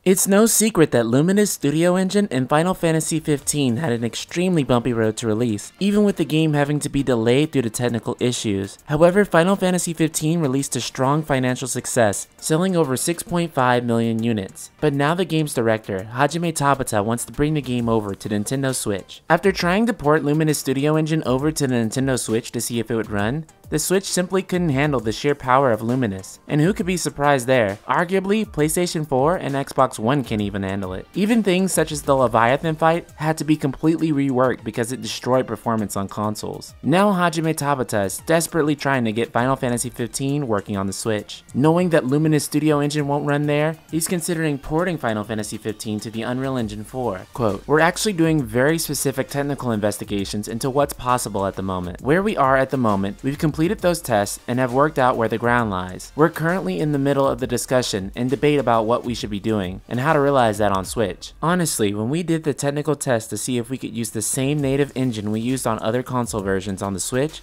It's no secret that Luminous Studio engine and Final Fantasy XV had an extremely bumpy road to release, even with the game having to be delayed due to technical issues. However, Final Fantasy XV released to strong financial success, selling over 6.5 million units. But now the game's director, Hajime Tabata, wants to bring the game over to Nintendo Switch. After trying to port Luminous Studio engine over to the Nintendo Switch to see if it would run, the Switch simply couldn't handle the sheer power of Luminous. And who could be surprised there? Arguably, PlayStation 4 and Xbox One can't even handle it. Even things such as the Leviathan fight had to be completely reworked because it destroyed performance on consoles. Now Hajime Tabata is desperately trying to get Final Fantasy XV working on the Switch. Knowing that Luminous Studio engine won't run there, he's considering porting Final Fantasy XV to the Unreal Engine 4. Quote, "We're actually doing very specific technical investigations into what's possible at the moment. Where we are at the moment, we've completed those tests and have worked out where the ground lies. We're currently in the middle of the discussion and debate about what we should be doing and how to realize that on Switch. Honestly, when we did the technical test to see if we could use the same native engine we used on other console versions on the Switch,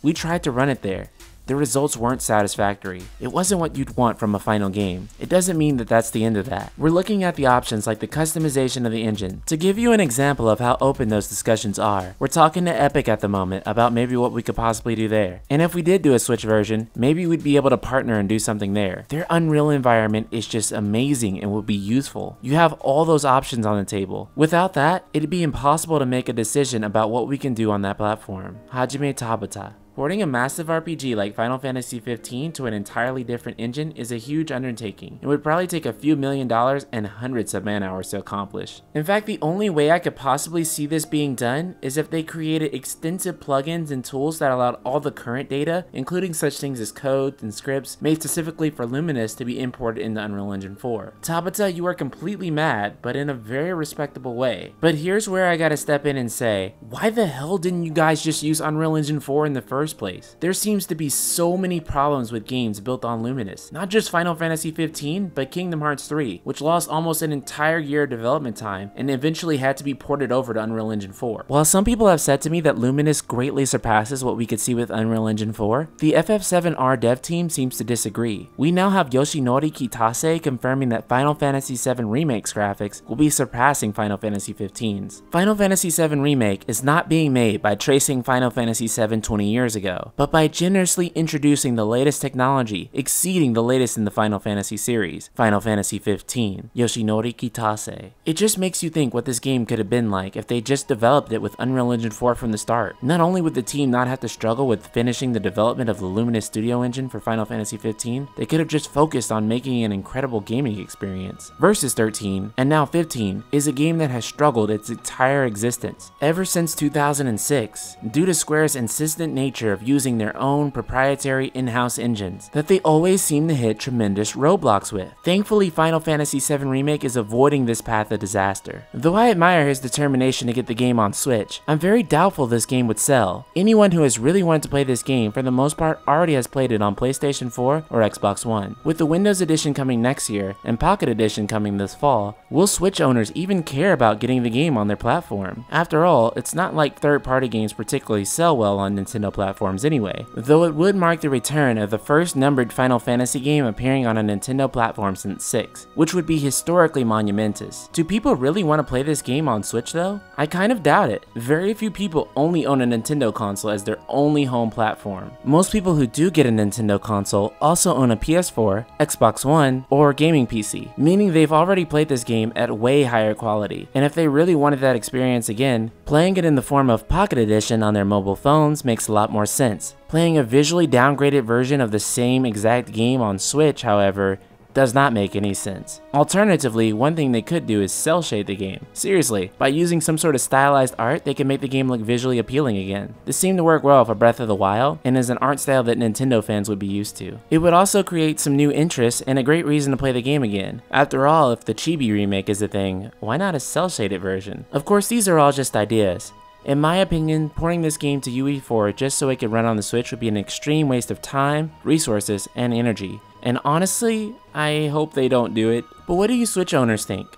we tried to run it there. The results weren't satisfactory. It wasn't what you'd want from a final game. It doesn't mean that that's the end of that. We're looking at the options like the customization of the engine. To give you an example of how open those discussions are, we're talking to Epic at the moment about maybe what we could possibly do there. And if we did do a Switch version, maybe we'd be able to partner and do something there. Their Unreal environment is just amazing and would be useful. You have all those options on the table. Without that, it'd be impossible to make a decision about what we can do on that platform." Hajime Tabata. Porting a massive RPG like Final Fantasy XV to an entirely different engine is a huge undertaking. It would probably take a few $1,000,000 and hundreds of man-hours to accomplish. In fact, the only way I could possibly see this being done is if they created extensive plugins and tools that allowed all the current data, including such things as codes and scripts made specifically for Luminous, to be imported into Unreal Engine 4. Tabata, you are completely mad, but in a very respectable way. But here's where I gotta step in and say, why the hell didn't you guys just use Unreal Engine 4 in the first place? There seems to be so many problems with games built on Luminous. Not just Final Fantasy XV, but Kingdom Hearts 3, which lost almost an entire year of development time and eventually had to be ported over to Unreal Engine 4. While some people have said to me that Luminous greatly surpasses what we could see with Unreal Engine 4, the FF7R dev team seems to disagree. We now have Yoshinori Kitase confirming that Final Fantasy VII Remake's graphics will be surpassing Final Fantasy XV's. Final Fantasy VII Remake is not being made by tracing Final Fantasy VII 20 years ago, but by generously introducing the latest technology, exceeding the latest in the Final Fantasy series, Final Fantasy XV, Yoshinori Kitase. It just makes you think what this game could have been like if they just developed it with Unreal Engine 4 from the start. Not only would the team not have to struggle with finishing the development of the Luminous Studio engine for Final Fantasy XV, they could have just focused on making an incredible gaming experience. Versus 13, and now 15, is a game that has struggled its entire existence, ever since 2006, due to Square's insistent nature of using their own proprietary in-house engines that they always seem to hit tremendous roadblocks with. Thankfully, Final Fantasy VII Remake is avoiding this path of disaster. Though I admire his determination to get the game on Switch, I'm very doubtful this game would sell. Anyone who has really wanted to play this game, for the most part, already has played it on PlayStation 4 or Xbox One. With the Windows Edition coming next year and Pocket Edition coming this fall, will Switch owners even care about getting the game on their platform? After all, it's not like third-party games particularly sell well on Nintendo platforms anyway, though it would mark the return of the first numbered Final Fantasy game appearing on a Nintendo platform since 6, which would be historically monumentous. Do people really want to play this game on Switch though? I kind of doubt it. Very few people only own a Nintendo console as their only home platform. Most people who do get a Nintendo console also own a PS4, Xbox One, or gaming PC, meaning they've already played this game at way higher quality, and if they really wanted that experience again, playing it in the form of Pocket Edition on their mobile phones makes a lot more sense. Playing a visually downgraded version of the same exact game on Switch, however, does not make any sense. Alternatively, one thing they could do is cel shade the game. Seriously, by using some sort of stylized art, they can make the game look visually appealing again. This seemed to work well for Breath of the Wild, and is an art style that Nintendo fans would be used to. It would also create some new interest and a great reason to play the game again. After all, if the Chibi remake is a thing, why not a cel shaded version? Of course, these are all just ideas. In my opinion, porting this game to UE4 just so it could run on the Switch would be an extreme waste of time, resources, and energy. And honestly, I hope they don't do it. But what do you Switch owners think?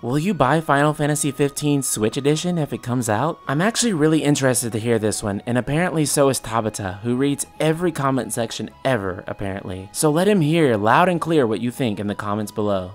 Will you buy Final Fantasy XV Switch Edition if it comes out? I'm actually really interested to hear this one, and apparently so is Tabata, who reads every comment section ever, apparently. So let him hear loud and clear what you think in the comments below.